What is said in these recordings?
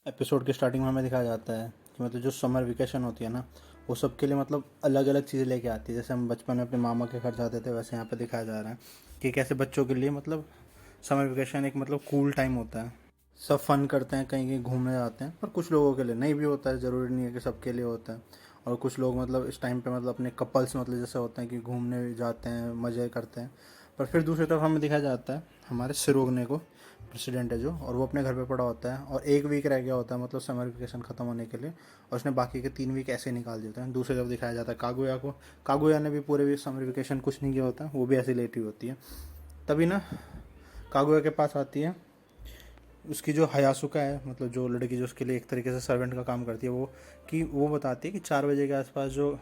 Episode के starting में हमें दिखाया जाता है कि मतलब जो समर वेकेशन होती है ना, वो सबके लिए मतलब अलग अलग चीज़ें लेके आती है। जैसे हम बचपन में अपने मामा के घर जाते थे, वैसे यहाँ पे दिखाया जा रहा है कि कैसे बच्चों के लिए मतलब समर वेकेशन एक मतलब कूल टाइम होता है। सब फन करते हैं, कहीं कहीं घूमने जाते हैं, पर कुछ लोगों के लिए नहीं भी होता है। ज़रूरी नहीं है कि सबके लिए होता है। और कुछ लोग मतलब इस टाइम पे मतलब अपने कपल्स मतलब जैसे होते हैं कि घूमने जाते हैं, मज़े करते हैं। पर फिर दूसरी तरफ हमें दिखाया जाता है हमारे सिरोगने को, प्रेसिडेंट है जो, और वो अपने घर पे पड़ा होता है और एक वीक रह गया होता है मतलब समर वेकेशन ख़त्म होने के लिए, और उसने बाकी के 3 वीक ऐसे निकाल दिए होते हैं। दूसरी तरफ दिखाया जाता है कागुया को। कागुया ने भी पूरे वीक समर वेकेशन कुछ नहीं किया होता है, वो भी ऐसी लेटी होती है। तभी ना कागुया के पास आती है उसकी जो हयासुका है, मतलब जो लड़की जो उसके लिए एक तरीके से सर्वेंट का काम करती है, वो बताती है कि 4 बजे के आसपास जो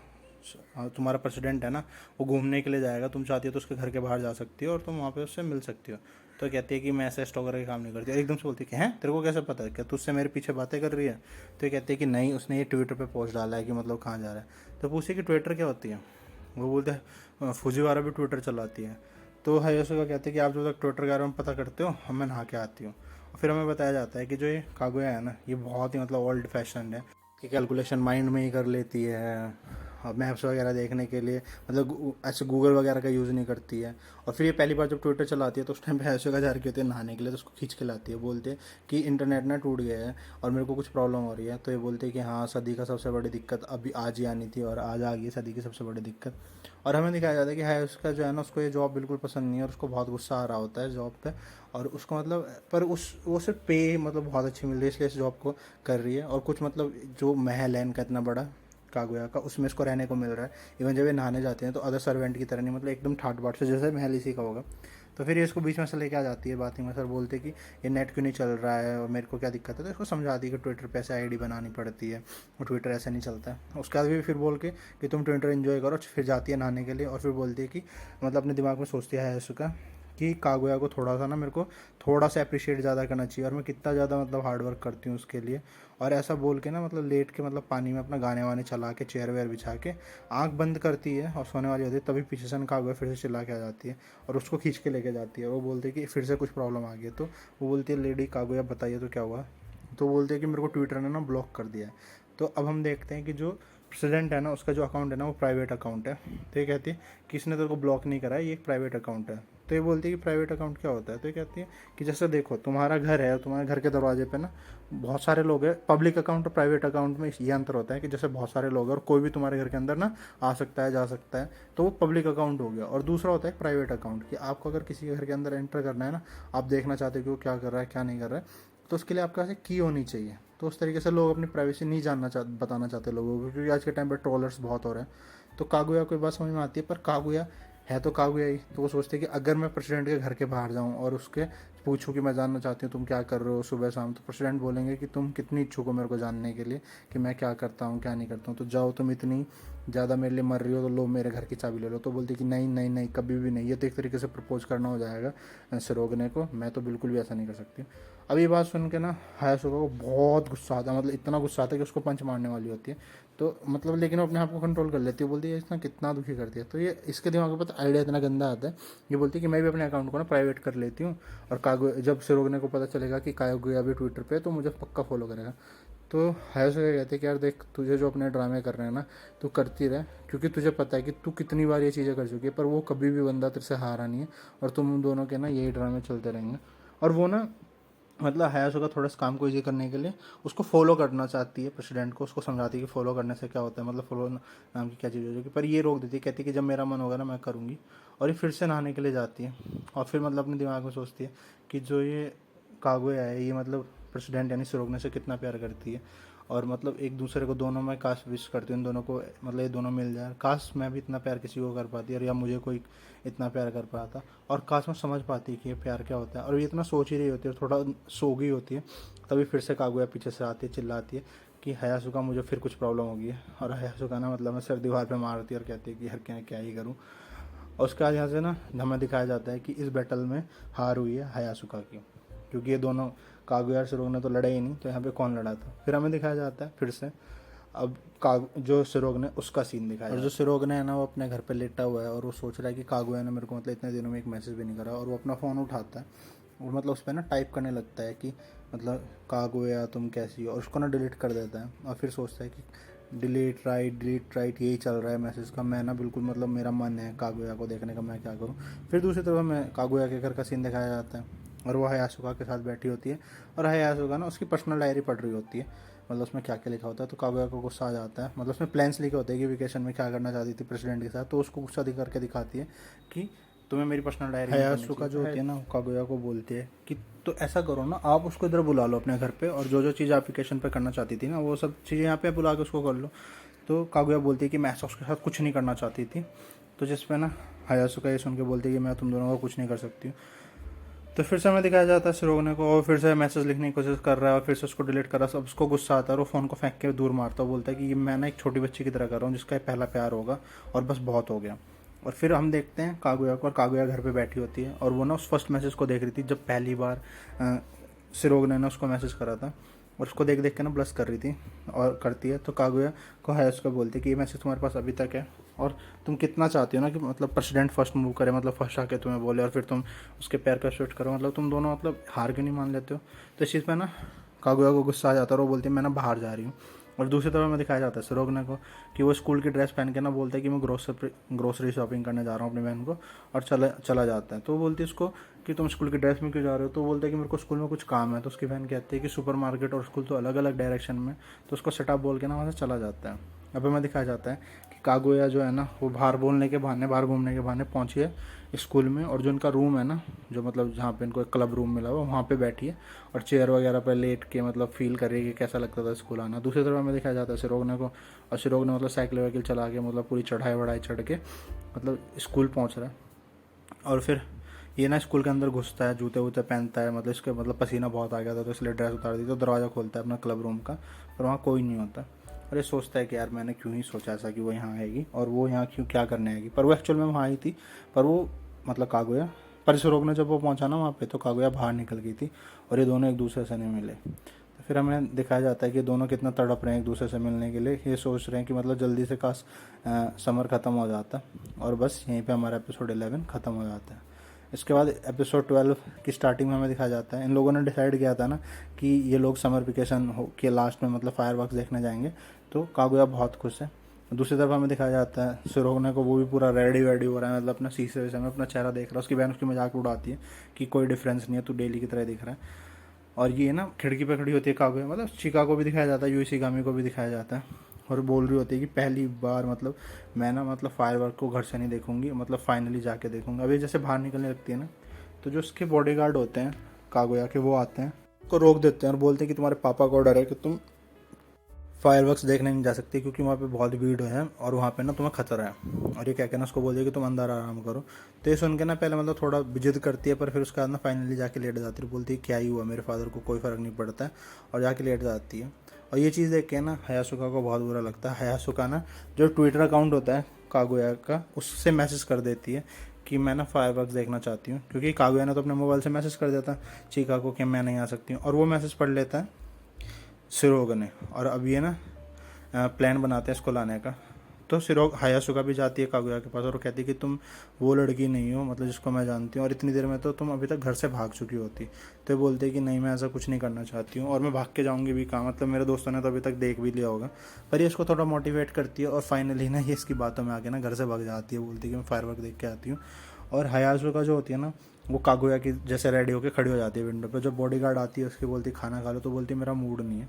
तुम्हारा प्रेसिडेंट है ना, वो घूमने के लिए जाएगा। तुम चाहती हो तो उसके घर के बाहर जा सकती हो और तुम वहाँ पे उससे मिल सकती हो। तो कहती है कि मैं ऐसे स्टॉकर का काम नहीं करती। और एकदम से बोलती है कि हैं, तेरे को कैसे पता है, क्या तुझसे मेरे पीछे बातें कर रही है? तो ये कहती है कि नहीं, उसने ये ट्विटर पे पोस्ट डाला है कि मतलब कहाँ जा रहा है। तो पूछे कि ट्विटर क्या होती है? वो बोलते हैं फुजीवारा भी ट्विटर चलाती है। तो हयासुका कहते हैं कि आप जो तक ट्विटर के बारे में पता करते हो, हम मैं नहा के आती हूँ। फिर हमें बताया जाता है कि जो ये कागुया है ना, ये बहुत ही मतलब ओल्ड फैशन है कि कैलकुलेशन माइंड में ही कर लेती है। और मैप्स वगैरह देखने के लिए मतलब ऐसे गूगल वगैरह का यूज़ नहीं करती है। और फिर ये पहली बार जब ट्विटर चलाती है तो उस टाइम पे ऐसे का जा रही होती है नहाने के लिए, तो उसको खींच के लाती है। बोलते हैं कि इंटरनेट ना टूट गया है और मेरे को कुछ प्रॉब्लम हो रही है। तो ये बोलते हैं कि हाँ, सदी का सबसे बड़ी दिक्कत अभी आज ही आनी थी और आज आ गई सदी की सबसे बड़ी दिक्कत। और हमें दिखाया जाता है कि है उसका जो है ना, उसको ये जॉब बिल्कुल पसंद नहीं है और उसको बहुत गुस्सा आ रहा होता है जॉब पे। और उसको मतलब पर उस वो सिर्फ पे मतलब बहुत अच्छी मिल रही है, इसलिए इस जॉब को कर रही है। और कुछ मतलब जो महल है इनका इतना बड़ा कागुया का, उसमें इसको रहने को मिल रहा है। इवन जब ये नहाने जाते हैं तो अदर सर्वेंट की तरह नहीं, मतलब एकदम ठाट बाट से, जैसे महल इसी का होगा। तो फिर ये इसको बीच में से लेके आ जाती है बात में। सर बोलते कि ये नेट क्यों नहीं चल रहा है और मेरे को क्या दिक्कत है। तो इसको समझाती है कि ट्विटर पे ऐसे आईडी बनानी पड़ती है और ट्विटर ऐसे नहीं चलता है। उसके बाद भी फिर बोल के कि तुम ट्विटर एंजॉय करो। फिर जाती है नहाने के लिए और फिर बोलती है कि मतलब अपने दिमाग में सोचती है इसका कि कागुया को थोड़ा सा ना, मेरे को थोड़ा सा अप्रिशिएट ज़्यादा करना चाहिए और मैं कितना ज़्यादा मतलब हार्ड वर्क करती हूँ उसके लिए। और ऐसा बोल के ना मतलब लेट के मतलब पानी में अपना गाने वाने चला के चेयर वेयर बिछा के आंख बंद करती है और सोने वाली होती है। तभी पीछे से कागुया फिर से चिल्ला के आ जाती है और उसको खींच के लेके जाती है। वो बोलती है कि फिर से कुछ प्रॉब्लम आ गई है। तो वो बोलती है लेडी कागुया बताइए तो क्या हुआ। तो बोलते हैं कि मेरे को ट्विटर ने ना ब्लॉक कर दिया है। तो अब हम देखते हैं कि जो प्रेसिडेंट है ना, उसका जो अकाउंट है ना, वो प्राइवेट अकाउंट है। तो ये कहती है कि इसने तेरे को ब्लॉक नहीं करा है, ये एक प्राइवेट अकाउंट है। तो ये बोलती है कि प्राइवेट अकाउंट क्या होता है। तो ये कहती है कि जैसे देखो तुम्हारा घर है, तुम्हारे घर के दरवाजे पे ना बहुत सारे लोग हैं। पब्लिक अकाउंट और प्राइवेट अकाउंट में ये अंतर होता है कि जैसे बहुत सारे लोग हैं और कोई भी तुम्हारे घर के अंदर ना आ सकता है, जा सकता है, तो वो पब्लिक अकाउंट हो गया। और दूसरा होता है प्राइवेट अकाउंट, कि आपको अगर किसी के घर के अंदर एंटर करना है ना, आप देखना चाहते हो कि वो क्या कर रहा है क्या नहीं कर रहा है, तो उसके लिए आपके पास एक की होनी चाहिए। तो उस तरीके से लोग अपनी प्राइवेसी नहीं बताना चाहते लोगों को, क्योंकि आज के टाइम पर ट्रोलर्स बहुत हो रहे हैं। तो कागुया को बात समझ में आती है, पर कागुया है तो कागुया ही। तो वो सोचते हैं कि अगर मैं प्रेसिडेंट के घर के बाहर जाऊँ और उसके पूछूं कि मैं जानना चाहती हूँ तुम क्या कर रहे हो सुबह शाम, तो प्रेसिडेंट बोलेंगे कि तुम कितनी इच्छुक हो मेरे को जानने के लिए कि मैं क्या करता हूँ क्या नहीं करता हूँ। तो जाओ, तुम इतनी ज़्यादा मेरे लिए मर रही हो तो लो मेरे घर की चाबी ले लो। तो बोलती कि नहीं नहीं नहीं, कभी भी नहीं। ये तो एक तरीके से प्रपोज करना हो जाएगा सिरोगने को, मैं तो बिल्कुल भी ऐसा नहीं कर सकती। अब ये बात सुन के ना हायासुका को बहुत गुस्सा आता है, मतलब इतना गुस्सा आता है कि उसको पंच मारने वाली होती है। तो मतलब लेकिन वो अपने आप को कंट्रोल कर लेती है। बोलती है इसने कितना दुखी कर दिया। तो ये इसके दिमाग में पता आइडिया इतना गंदा आता है, ये बोलती है कि मैं भी अपने अकाउंट को ना प्राइवेट कर लेती हूँ और कागो जब सिरोगने को पता चलेगा कि कागुया भी ट्विटर पे, तो मुझे पक्का फॉलो करेगा। तो हायासुका कहते हैं कि यार देख, तुझे जो अपने ड्रामे कर रहे हैं ना, तू करती रहे, क्योंकि तुझे पता है कि तू कितनी बार ये चीज़ें कर चुकी है, पर वो कभी भी बंदा तेरे से हारा नहीं है और तुम दोनों के ना यही ड्रामे चलते रहेंगे। और वो ना मतलब हयासुका थोड़ा सा काम को ईजी करने के लिए उसको फॉलो करना चाहती है प्रेसिडेंट को। उसको समझाती है कि फॉलो करने से क्या होता है, मतलब फॉलो नाम की क्या चीज़ हो जाएगी। पर ये रोक देती है, कहती है कि जब मेरा मन होगा ना मैं करूँगी। और ये फिर से नहाने के लिए जाती है और फिर मतलब अपने दिमाग में सोचती है कि जो ये कागुया है, ये मतलब प्रेसिडेंट यानी सिरोगने से कितना प्यार करती है। और मतलब एक दूसरे को दोनों में काश विश करती हूँ इन दोनों को, मतलब ये दोनों मिल जाए। काश मैं भी इतना प्यार किसी को कर पाती और या मुझे कोई इतना प्यार कर पाता। और काश मैं समझ पाती कि ये प्यार क्या होता है। और ये इतना सोच ही रही होती है और थोड़ा सो गई होती है, तभी फिर से कागुया पीछे से आती है, चिल्लाती है कि हयासुका मुझे फिर कुछ प्रॉब्लम हो गई है। और हयासुका ना मतलब मैं सिर दीवार पे मारती है और कहती है कि हर क्या ही करूँ। और उसके बाद यहाँ से ना हमें दिखाया जाता है कि इस बैटल में हार हुई है हयासुका की, क्योंकि ये दोनों कागुया और सिरोग ने तो लड़े ही नहीं, तो यहाँ पे कौन लड़ा था। फिर हमें दिखाया जाता है फिर से अब जो सिरोग ने उसका सीन दिखाया। और जो सिरोग ने है ना, वो अपने घर पे लेटा हुआ है और वो सोच रहा है कि कागुया ने मेरे को मतलब इतने दिनों में एक मैसेज भी नहीं करा। और वो अपना फ़ोन उठाता है और मतलब उस पर ना टाइप करने लगता है कि मतलब कागुया तुम कैसी हो, और उसको ना डिलीट कर देता है। और फिर सोचता है कि डिलीट राइट यही चल रहा है मैसेज का, मैं ना बिल्कुल मतलब मेरा मन है कागुया को देखने का, मैं क्या करूँ। फिर दूसरी तरफ हमें कागुया के घर का सीन दिखाया जाता है, और वो हयासुका के साथ बैठी होती है, और हयासुका ना उसकी पर्सनल डायरी पढ़ रही होती है, मतलब उसमें क्या क्या लिखा होता है। तो कागुया को गुस्सा आ जाता है, मतलब उसमें प्लान्स लिखे होते हैं कि वेकेशन में क्या करना चाहती थी प्रेसिडेंट के साथ, तो उसको गुस्सा करके दिखाती है कि तुम्हें मेरी पर्सनल डायरी नहीं पढ़नी चाहिए। जो होती है ना कागुया को बोलती है कि तो ऐसा करो ना, आप उसको इधर बुला लो अपने घर पे, और जो जो चीज़ आप वेकेशन पे करना चाहती थी ना वो सब चीज़ें यहाँ पे बुला के उसको कर लो। तो कागुया बोलती है कि मैं ऐसा उसके साथ कुछ नहीं करना चाहती थी। तो जिसपे ना हयासुका ये सुन के बोलती है कि मैं तुम दोनों का कुछ नहीं कर सकती हूँ। तो फिर से हमें दिखाया जाता है सिरोगने को, और फिर से मैसेज लिखने की कोशिश कर रहा है, और फिर से उसको डिलीट कर रहा है। अब उसको गुस्सा आता है और वो फ़ोन को फेंक के दूर मारता है, बोलता है कि ये मैं ना एक छोटी बच्ची की तरह कर रहा हूँ जिसका पहला प्यार होगा, और बस बहुत हो गया। और फिर हम देखते हैं कागुया को, और कागुया घर पे बैठी होती है, और वो ना उस फर्स्ट मैसेज को देख रही थी जब पहली बार सिरोगने ने उसको मैसेज करा था, और उसको देख देख के ना ब्लश कर रही थी और करती है। तो कागुया को है उसको बोलती है कि ये मैसेज तुम्हारे पास अभी तक है, और तुम कितना चाहती हो ना कि मतलब प्रेसिडेंट फर्स्ट मूव करे, मतलब फर्स्ट आके तुम्हें बोले और फिर तुम उसके पैर का शूट करो, मतलब तुम दोनों मतलब हार क्यों नहीं मान लेते हो। तो इस चीज़ पे ना कागुया को गुस्सा आ जाता है, और वो बोलती है मैं ना बाहर जा रही हूँ। और दूसरी तरफ में दिखाया जाता है सिरोगने को कि वो स्कूल की ड्रेस पहन के ना बोलता है कि मैं ग्रोसरी शॉपिंग करने जा रहा हूँ अपनी बहन को, और चला जाता है। तो वो बोलती है उसको कि तुम स्कूल की ड्रेस में क्यों जा रहे हो। तो वो बोलता है कि मेरे को स्कूल में कुछ काम है। तो उसकी बहन कहती है कि सुपर मार्केट और स्कूल तो अलग अलग डायरेक्शन में। तो उसको सेटअप बोल के ना वहाँ से चला जाता है। अब हमें दिखाया जाता है कि कागुया जो है ना वो बाहर बोलने के बहाने, बाहर घूमने के बहाने पहुंची है स्कूल में, और जो उनका रूम है ना, जो मतलब जहाँ पे इनको एक क्लब रूम मिला हुआ वहाँ पे बैठी है, और चेयर वगैरह पर लेट के मतलब फील कर रही है कि कैसा लगता था स्कूल आना। दूसरी तरफ हमें दिखाया जाता है सिरोगने को, और सिरोगने मतलब साइकिल वाइकिल चला के मतलब पूरी चढ़ाई वढ़ाई चढ़ के मतलब स्कूल पहुँच रहा है। और फिर ये ना स्कूल के अंदर घुसता है, जूते वूते पहनता है, मतलब इसके मतलब पसीना बहुत आ गया था तो इसलिए ड्रेस उतार दी। तो दरवाज़ा खोलता है अपना क्लब रूम का, पर वहाँ कोई नहीं होता। और ये सोचता है कि यार मैंने क्यों ही सोचा ऐसा कि वो यहाँ आएगी, और वो यहाँ क्यों क्या करने आएगी। पर वो एक्चुअल में वहाँ आई थी, पर वो मतलब कागुया, पर इस रोग ने जब वो पहुँचा ना वहाँ पे तो कागुया बाहर निकल गई थी, और ये दोनों एक दूसरे से नहीं मिले। तो फिर हमें दिखाया जाता है कि दोनों कितना तड़प रहे हैं एक दूसरे से मिलने के लिए। ये सोच रहे हैं कि मतलब जल्दी से काश समर ख़त्म हो जाता, और बस यहीं पे हमारा एपिसोड 11 ख़त्म हो जाता है। इसके बाद एपिसोड 12 की स्टार्टिंग में हमें दिखाया जाता है इन लोगों ने डिसाइड किया था ना कि ये लोग समर वेकेशन हो के लास्ट में मतलब फायरवर्क्स देखने जाएंगे। तो कागुया बहुत खुश है। दूसरी तरफ हमें दिखाया जाता है सिरोगने को, वो भी पूरा रेडी वेडी हो रहा है, मतलब अपना शीशे वैसे में अपना चेहरा देख रहा है। उसकी बहन उसकी मजाक उड़ाती है कि कोई डिफरेंस नहीं है, तू डेली की तरह दिख रहा है। और ये ना खिड़की पे खड़ी होती है कागुया, मतलब चिका को भी दिखाया जाता है, यूइशिगामी को भी दिखाया जाता है, और बोल रही होती है कि पहली बार मतलब मैं ना मतलब फायरवर्क को घर से नहीं देखूंगी, मतलब फाइनली जाके देखूंगी। अभी जैसे बाहर निकलने लगती है ना, तो जो उसके बॉडीगार्ड होते हैं कागुया के वो आते हैं, को रोक देते हैं और बोलते हैं कि तुम्हारे पापा को डर है कि तुम फायरवर्क्स देखने नहीं जा सकती क्योंकि वहाँ पे बहुत भीड़ है और वहाँ पे ना तुम्हें खतरा है। और ये क्या कहना उसको बोलती है कि तुम अंदर आराम करो। तो ये सुन के ना पहले मतलब थोड़ा जिद करती है, पर फिर उसके बाद ना फाइनली जाके लेट जाती है, बोलती है क्या ही हुआ, मेरे फादर को कोई फ़र्क नहीं पड़ता है, और जाके लेट जाती है। और ये चीज़ देख के ना हयासुका को बहुत बुरा लगता है। हयासुका ना जो ट्विटर अकाउंट होता है कागुया का, उससे मैसेज कर देती है कि मैं ना फायरवर्क्स देखना चाहती हूँ, क्योंकि कागुया ने तो अपने मोबाइल से मैसेज कर देता चीका को कि मैं नहीं आ सकती हूँ, और वो मैसेज पढ़ लेता है सिरोग ने। और अब ये ना प्लान बनाते हैं इसको लाने का। तो सिरोग हयासुका भी जाती है कागुया के पास और कहती है कि तुम वो लड़की नहीं हो मतलब जिसको मैं जानती हूँ, और इतनी देर में तो तुम अभी तक घर से भाग चुकी होती। तो ये बोलते हैं कि नहीं मैं ऐसा कुछ नहीं करना चाहती हूँ, और मैं भाग के जाऊँगी भी कहाँ, मतलब मेरे दोस्तों ने तो अभी तक देख भी लिया होगा। पर ये इसको थोड़ा मोटिवेट करती है, और फाइनली ना ये इसकी बातों में आके ना घर से भाग जाती है, बोलती है कि मैं फायरवर्क देख के आती हूँ। और हयासुका जो होती है ना वो कागुया की जैसे रेडी होकर खड़ी हो जाती है विंडो पे। जब बॉडीगार्ड आती है उसकी बोलती खाना खा लो, तो बोलती मेरा मूड नहीं है।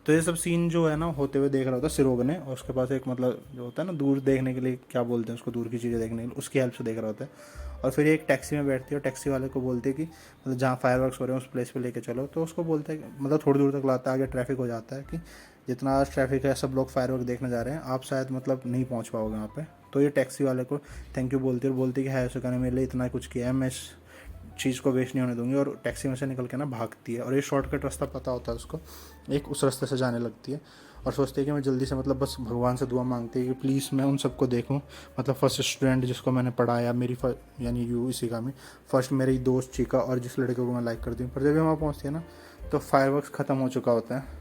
तो ये सब सीन जो है ना होते हुए देख रहा होता सिरोग ने, और उसके पास एक मतलब जो होता है ना दूर देखने के लिए क्या बोलते हैं उसको, दूर की चीज़ें देखने के लिए, उसकी हेल्प से देख रहा होता है। और फिर ये एक टैक्सी में बैठती है और टैक्सी वाले को बोलती है कि मतलब जहाँ फायरवर्क्स हो रहे हैं उस प्लेस पे लेके चलो। तो उसको बोलता है मतलब थोड़ी दूर तक लाता है, आगे ट्रैफिक हो जाता है कि जितना आज ट्रैफिक है सब लोग फायरवर्क देखने जा रहे हैं, आप शायद मतलब नहीं पहुँच पाओगे वहाँ पे। तो ये टैक्सी वाले को थैंक यू बोलती है और बोलती है कि है सुखा ने मेरे लिए इतना कुछ किया है, मैं इस चीज़ को वेस्ट नहीं होने दूंगी। और टैक्सी में से निकल के ना भागती है, और ये शॉर्टकट रास्ता पता होता है उसको, एक उस रास्ते से जाने लगती है और सोचती है कि मैं जल्दी से मतलब बस भगवान से दुआ मांगती है कि प्लीज़ मैं उन सबको देखूं, मतलब फर्स्ट स्टूडेंट जिसको मैंने पढ़ाया, मेरी यानी यू इसी का में फर्स्ट मेरी दोस्त चीका, और जिस लड़के को मैं लाइक करती हूँ। पर जब ये वहाँ पहुँचती है ना तो फायरवर्क्स ख़त्म हो चुका होता है,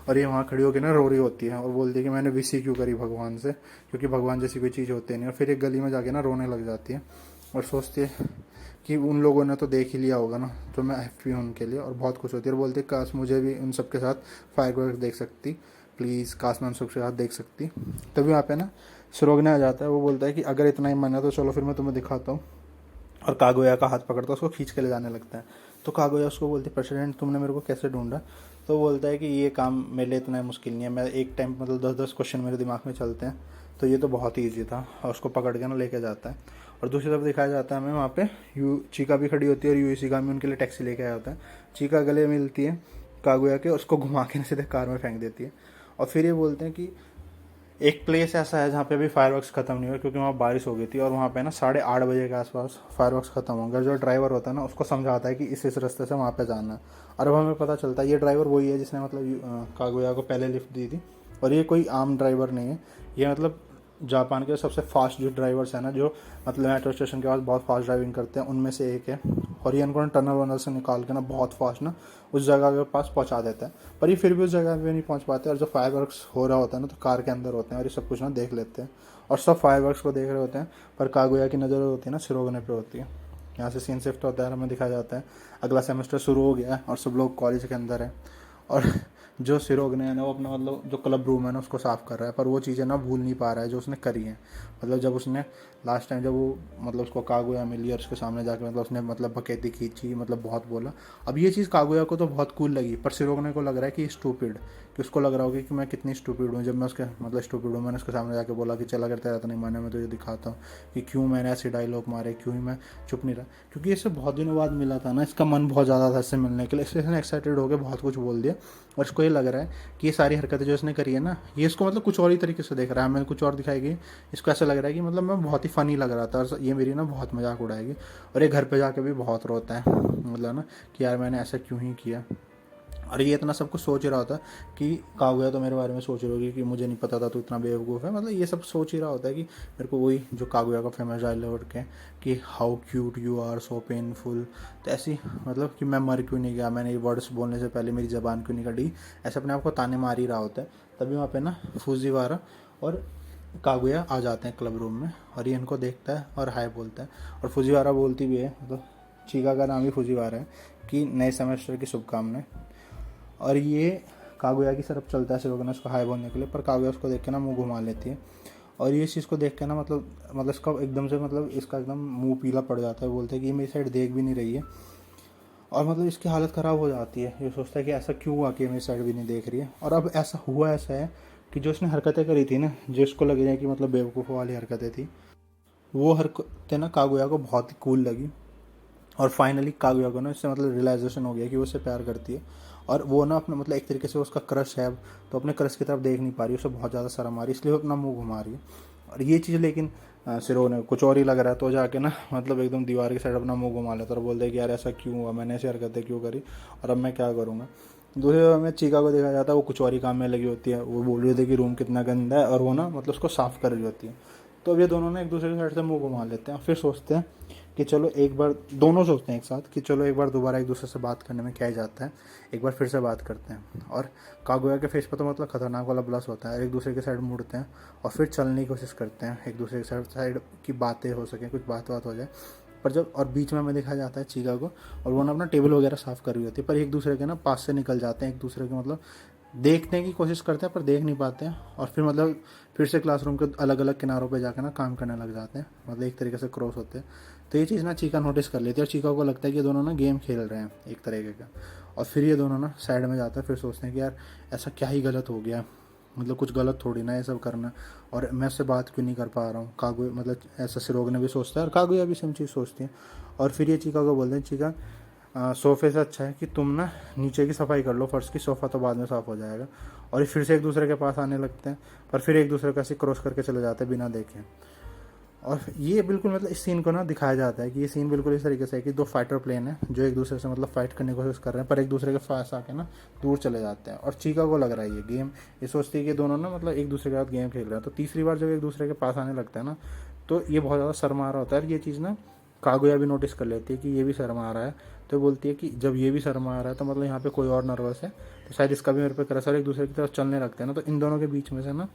और ये वहाँ खड़ी होकर ना रो रही होती है और बोलती है कि मैंने विश ही क्यों करी भगवान से, क्योंकि भगवान जैसी कोई चीज़ होती नहीं। और फिर एक गली में जाके ना रोने लग जाती है और सोचती है कि उन लोगों ने तो देख ही लिया होगा ना, जो मैं हैप्पी हूँ उनके लिए, और बहुत खुश होती है और बोलती है काश मुझे भी उन सबके साथ फायरवर्क्स देख सकती, प्लीज़ काश मैं उन सबके साथ देख सकती। तभी वहाँ पे ना शिरोगने आ जाता है, वो बोलता है कि अगर इतना ही मन है तो चलो फिर मैं तुम्हें दिखाता हूँ, और कागोया का हाथ पकड़ता है, उसको खींच के ले जाने लगता है। तो कागोया उसको बोलती है प्रेसिडेंट तुमने मेरे को कैसे ढूंढा? तो वो बोलता है कि ये काम मेरे लिए इतना मुश्किल नहीं है, मैं एक टाइम मतलब 10-10 क्वेश्चन मेरे दिमाग में चलते हैं, तो ये तो बहुत ही ईजी था, और उसको पकड़ के ना लेके जाता है। और दूसरी तरफ दिखाया जाता है हमें वहाँ पे चीका भी खड़ी होती है, और यूइशिगामी उनके लिए टैक्सी लेके आया होता है। चीका गले मिलती है कागोया के, उसको घुमा के ना सीधे कार में फेंक देती है। और फिर ये बोलते हैं कि एक प्लेस ऐसा है जहाँ पे अभी फायरवर्क्स ख़त्म नहीं हुए, क्योंकि वहाँ बारिश हो गई थी, और वहाँ पे ना 8:30 बजे के आसपास फायरवर्क्स ख़त्म होंगे। जो ड्राइवर होता है ना उसको समझाता है कि इस रास्ते से वहाँ पे जाना है, और अब हमें पता चलता है ये ड्राइवर वही है जिसने मतलब कागुया को पहले लिफ्ट दी थी। और ये कोई आम ड्राइवर नहीं है, ये मतलब जापान के सबसे फास्ट जो ड्राइवर्स हैं ना, जो मतलब मेट्रो स्टेशन के पास बहुत फास्ट ड्राइविंग करते हैं, उनमें से एक है। और ये इनको टनल वनल से निकाल के ना बहुत फास्ट ना उस जगह के पास पहुंचा देता है। पर ये फिर भी उस जगह पे नहीं पहुंच पाते, और जो फायरवर्क्स हो रहा होता है ना तो कार के अंदर होते हैं, और ये सब कुछ ना देख लेते हैं, और सब फायरवर्क्स को देख रहे होते हैं। पर कागुया की नज़र होती है ना शिरोगने पे होती है। यहाँ से सीन शिफ्ट होता है, हमें दिखाया जाता है अगला सेमेस्टर शुरू हो गया है और सब लोग कॉलेज के अंदर है, और जो सिरोगने है ना वो अपना मतलब जो क्लब रूम है ना उसको साफ़ कर रहा है, पर वो चीज़ें ना भूल नहीं पा रहा है जो उसने करी है। मतलब जब उसने लास्ट टाइम जब वो मतलब उसको कागुया मिली और उसके सामने जाके मतलब उसने मतलब बकैती खींची, मतलब बहुत बोला। अब ये चीज़ कागुया को तो बहुत कूल लगी, पर सिरोगने को लग रहा है कि स्टूपिड, कि उसको लग रहा होगा कि मैं कितनी स्टूपिड हूँ। जब मैं उसके मतलब स्टूपिड हूँ, मैंने उसके सामने जाके बोला कि चला करते रहता नहीं माने, मैं तुझे दिखाता हूँ कि क्यों मैंने ऐसे डायलॉग मारे, क्यों ही मैं चुप नहीं रहा। क्योंकि इससे बहुत दिनों बाद मिला था ना, इसका मन बहुत ज़्यादा था इससे मिलने के लिए, इसलिए इसने एक्साइटेड होकर बहुत कुछ बोल दिया। और इसको ये लग रहा है कि ये सारी हरकतें जो इसने करी है ना, ये इसको मतलब कुछ और ही तरीके से देख रहा है, हमें कुछ और दिखाई गई। इसको ऐसा लग रहा है कि मतलब मैं बहुत ही फ़नी लग रहा था, और ये मेरी ना बहुत मजाक उड़ाएगी। और ये घर पे जाके भी बहुत रोता है, मतलब ना कि यार मैंने ऐसा क्यों ही किया। और ये इतना सब कुछ सोच ही रहा होता है कि कागुया तो मेरे बारे में सोच रही होगी कि मुझे नहीं पता था तू इतना बेवकूफ़ है, मतलब ये सब सोच ही रहा होता है कि मेरे को वही जो कागुया का फेमस डायलॉग के कि how cute you are so painful, तो ऐसी मतलब कि मैं मर क्यों नहीं गया, मैंने ये वर्ड्स बोलने से पहले मेरी ज़बान क्यों नहीं कटी, ऐसे अपने आप को ताने मार ही रहा होता है। तभी वहाँ पे ना फुजीवारा और कागुया आ जाते हैं क्लब रूम में, और ये इनको देखता है और हाय बोलता है। और फुजीवारा बोलती भी है, मतलब चीका का नाम ही फुजीवारा है, कि नए सेमेस्टर की शुभकामनाएं। और ये कागुया की तरफ चलता है सिरोगने उसको हाय बोलने के लिए, पर कागुया उसको देख के ना मुंह घुमा लेती है। और ये चीज़ को देख के ना मतलब इसका एकदम से मतलब इसका एकदम मुंह पीला पड़ जाता है, बोलते हैं कि ये मेरी साइड देख भी नहीं रही है। और मतलब इसकी हालत ख़राब हो जाती है, ये सोचता है कि ऐसा क्यों हुआ कि मेरी साइड भी नहीं देख रही है। और अब ऐसा हुआ ऐसा है कि जो इसने हरकतें करी थी ना, जो इसको लग रही है कि मतलब बेवकूफ़ वाली हरकतें थी, वो हरकतें ना कागुया को बहुत ही कूल लगी। और फाइनली कागुया को ना इससे मतलब रियलाइजेशन हो गया कि वो उससे प्यार करती है, और वो ना अपना मतलब एक तरीके से उसका क्रश है अब, तो अपने क्रश की तरफ देख नहीं पा रही, उसे बहुत ज़्यादा शर्म आ रही है, इसलिए वो अपना मुंह घुमा रही है। और ये चीज़ लेकिन सिरो ने कुछ और ही लग रहा है, तो जाके ना मतलब एकदम दीवार की साइड अपना मुंह घुमा लेता और बोलते हैं कि यार ऐसा क्यों हुआ, मैंने ऐसी हरकतें क्यों करी, और अब मैं क्या करूँगा। दूसरी तरफ में चीका को देखा जाता है, वो कुछ और ही काम में लगी होती है, वो बोल रही होती है कि रूम कितना गंदा है, और वो ना मतलब उसको साफ़ कर रही होती है। तो अब ये दोनों ना एक दूसरे की साइड से मुंह घुमा लेते हैं, फिर सोचते हैं कि चलो एक बार, दोनों सोचते हैं एक साथ कि चलो एक बार दोबारा एक दूसरे से बात करने में क्या ही जाता है, एक बार फिर से बात करते हैं। और कागुया के फेस पर तो मतलब खतरनाक वाला ब्लश होता है, एक दूसरे के साइड मुड़ते हैं और फिर चलने की कोशिश करते हैं, एक दूसरे के साइड की बातें हो सकें, कुछ बात हो जाए। पर जब और बीच में हमें दिखाया जाता है चीका को, और वो ना अपना टेबल वगैरह साफ़ कर रही होती है, पर एक दूसरे के ना पास से निकल जाते हैं, एक दूसरे के मतलब देखने की कोशिश करते हैं पर देख नहीं पाते हैं, और फिर मतलब फिर से क्लासरूम के अलग अलग किनारों पे जाकर ना काम करने लग जाते हैं, मतलब एक तरीके से क्रॉस होते हैं। तो ये चीज़ ना चीका नोटिस कर लेती है, और चीका को लगता है कि ये दोनों ना गेम खेल रहे हैं एक तरीके का। और फिर ये दोनों ना साइड में जाते हैं, फिर सोचते हैं कि यार ऐसा क्या ही गलत हो गया, मतलब कुछ गलत थोड़ी ना ये सब करना, और मैं उससे बात क्यों नहीं कर पा रहा हूँ। कागुया मतलब ऐसा सिरोग ने भी सोचता है, और कागुया भी सेम चीज़ सोचती है। और फिर ये चीका को बोलते हैं, चीका सोफ़े से अच्छा है कि तुम ना नीचे की सफाई कर लो फर्श की, सोफ़ा तो बाद में साफ़ हो जाएगा। और ये फिर से एक दूसरे के पास आने लगते हैं, पर फिर एक दूसरे को ऐसे क्रॉस करके चले जाते हैं बिना देखे। और ये बिल्कुल मतलब इस सीन को ना दिखाया जाता है कि ये सीन बिल्कुल इस तरीके से है कि दो फाइटर प्लेन है जो एक दूसरे से मतलब फाइट करने की कोशिश कर रहे हैं, पर एक दूसरे के पास आके ना दूर चले जाते हैं। और चीका को लग रहा है ये गेम, ये सोचती है कि दोनों ना मतलब एक दूसरे के साथ गेम खेल रहे हैं। तो तीसरी बार जब एक दूसरे के पास आने लगता है ना, तो ये बहुत ज़्यादा शर्मा रहा होता है। और ये चीज़ ना कागुया भी नोटिस कर लेती है कि ये भी शर्मा रहा है, तो बोलती है कि जब ये भी शर्मा रहा है तो मतलब यहाँ पे कोई और नर्वस है, तो शायद इसका भी मेरे पे क्रश है, और एक दूसरे की तरफ चलने लगते हैं ना। तो इन दोनों के बीच में से ना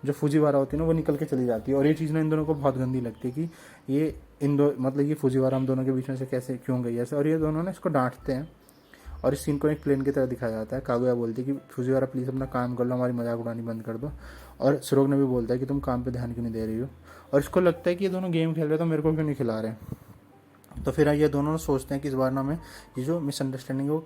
जो फुजीवारा होती है ना वो निकल के चली जाती है। और ये चीज़ ना इन दोनों को बहुत गंदी लगती है कि ये इन दो मतलब ये फुजीवारा हम दोनों के बीच में से कैसे क्यों गई ऐसे। और ये दोनों ना इसको डांटते हैं और इस सीन को एक प्लेन की तरह दिखाया जाता है। कागुया बोलती है कि फुजीवारा प्लीज़ अपना काम कर लो, हमारी मजाक उड़ानी बंद कर दो। और शिरोग ने भी बोलता है कि तुम काम पे ध्यान क्यों नहीं दे रही हो। और इसको लगता है कि ये दोनों गेम खेल रहे हैं तो मेरे को क्यों नहीं खिला रहे। तो फिर ये दोनों सोचते हैं कि इस बार ना हमें ये जो मिसअंडरस्टैंडिंग वो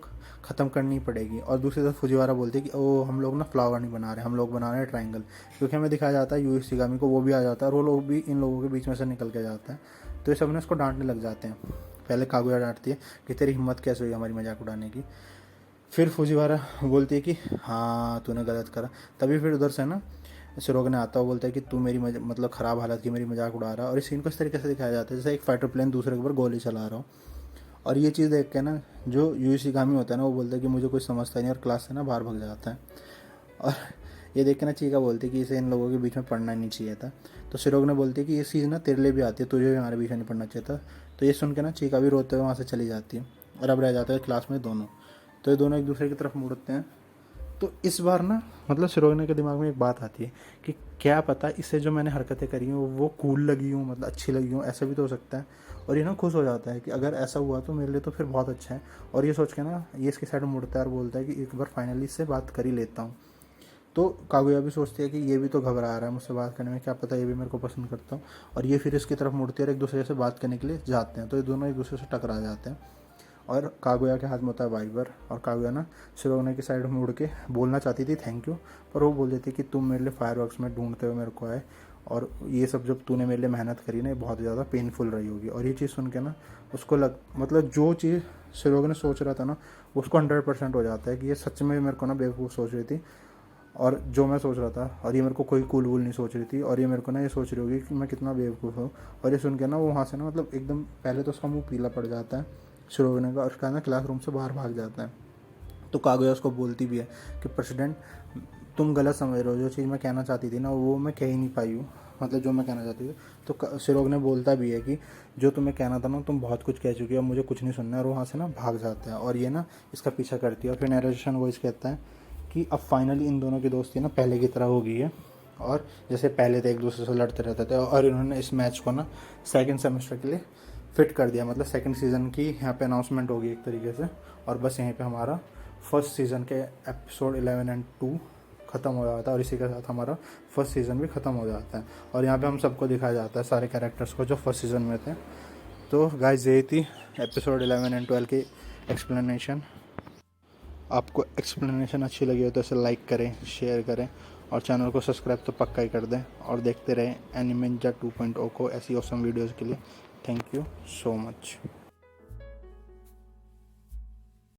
ख़त्म करनी पड़ेगी। और दूसरी तरफ फुजीवारा बोलती है कि ओ हम लोग ना फ्लावर नहीं बना रहे, हम लोग बना रहे हैं ट्रायंगल। क्योंकि हमें दिखाया जाता है यूई शिगामी को, वो भी आ जाता है और वो लोग भी इन लोगों के बीच में से निकल के जाता है। तो ये सब ना इसको डांटने लग जाते हैं। पहले कागुया डांटती है कि तेरी हिम्मत कैसे हुई हमारी मजाक उड़ाने की। फिर फुजीवारा बोलती है कि हाँ तूने गलत करा। तभी फिर उधर से ना शिरोग ने आता हुआ बोलता है कि तू मेरी मतलब ख़राब हालत की मेरी मजाक उड़ा रहा है। और इस सीन को इस तरीके से दिखाया जाता है जैसे एक फाइटर प्लेन दूसरे के ऊपर गोली चला रहा हो। और ये चीज़ देख के ना जो यूई शिगामी होता है ना वो बोलता है कि मुझे कुछ समझता नहीं और क्लास से ना बाहर भाग जाता है। और ये देख के ना चीका बोलती है कि इसे इन लोगों के बीच में पढ़ना नहीं चाहिए था। तो शिरोग ने बोलती है कि ये चीज़ ना तेरे लिए भी आती है, तुझे भी हमारे बीच में नहीं पढ़ना चाहिए था। तो ये सुन के ना चीका भी रोते हुए वहाँ से चली जाती है और अब रह जाते हैं क्लास में दोनों। तो ये दोनों एक दूसरे की तरफ मुड़ते हैं। तो इस बार ना मतलब शिरोगने के दिमाग में एक बात आती है कि क्या पता इससे जो मैंने हरकतें करी हैं वो कूल लगी हूँ, मतलब अच्छी लगी हूँ, ऐसा भी तो हो सकता है। और ये ना खुश हो जाता है कि अगर ऐसा हुआ तो मेरे लिए तो फिर बहुत अच्छा है। और ये सोच के ना ये इसके साइड में मुड़ता है और बोलता है कि एक बार फाइनली इससे बात कर ही लेता हूँ। तो कागुया भी सोचती है कि ये भी तो घबरा रहा है मुझसे बात करने में, क्या पता ये भी मेरे को पसंद करता हूँ। और ये फिर इसकी तरफ मुड़ती है और एक दूसरे से बात करने के लिए जाते हैं। तो ये दोनों एक दूसरे से टकरा जाते हैं और कागुया के हाथ में होता है वाइबर। और कागुया ना शिरोगने की साइड में मुड़ के बोलना चाहती थी थैंक यू, पर वो बोल देती कि तुम मेरे लिए फायरवर्क्स में ढूंढते हुए मेरे को आए और ये सब जब तूने मेरे लिए मेहनत करी ना ये बहुत ज़्यादा पेनफुल रही होगी। और ये चीज़ सुन के ना उसको मतलब जो चीज़ शिरोगने सोच रहा था ना उसको 100% हो जाता है कि ये सच में मेरे को ना बेवकूफ़ सोच रही थी और जो मैं सोच रहा था, और ये मेरे को कोई कूल वूल नहीं सोच रही थी और ये मेरे को ना ये सोच रही होगी कि मैं कितना बेवकूफ़ हूँ। और ये सुन के ना वो वहाँ से ना मतलब एकदम पहले तो उसका मुँह पीला पड़ जाता है शिरोगने का और उसका ना क्लासरूम से बाहर भाग जाता है। तो कागुया उसको बोलती भी है कि प्रेसिडेंट तुम गलत समझ रहे हो, जो चीज़ मैं कहना चाहती थी ना वो मैं कह ही नहीं पाई हूँ, मतलब जो मैं कहना चाहती थी। तो शिरोग ने बोलता भी है कि जो तुम्हें कहना था ना तुम बहुत कुछ कह चुकी हो, मुझे कुछ नहीं सुनना है। और वहाँ से ना भाग जाता है और ये ना इसका पीछा करती है। और फिर नरेशन वॉइस कहता है कि अब फाइनली इन दोनों की दोस्ती ना पहले की तरह हो गई है और जैसे पहले थे एक दूसरे से लड़ते रहते थे। और इन्होंने इस मैच को ना सेकंड सेमेस्टर के लिए फिट कर दिया, मतलब सेकंड सीज़न की यहाँ पे अनाउंसमेंट होगी एक तरीके से। और बस यहीं पे हमारा फर्स्ट सीज़न के एपिसोड 11 और 2 ख़त्म हो जाता है और इसी के साथ हमारा फर्स्ट सीज़न भी ख़त्म हो जाता है। और यहाँ पे हम सबको दिखाया जाता है सारे कैरेक्टर्स को जो फर्स्ट सीज़न में थे। तो गाइस यही थी एपिसोड 11 और 12 की एक्सप्लेनेशन। आपको एक्सप्लेनेशन अच्छी लगी हो तो इसे लाइक करें, शेयर करें और चैनल को सब्सक्राइब तो पक्का ही कर दें और देखते रहें एनिमे निंजा 2.0 को ऐसी ऑसम वीडियोज़ के लिए। Thank you so much.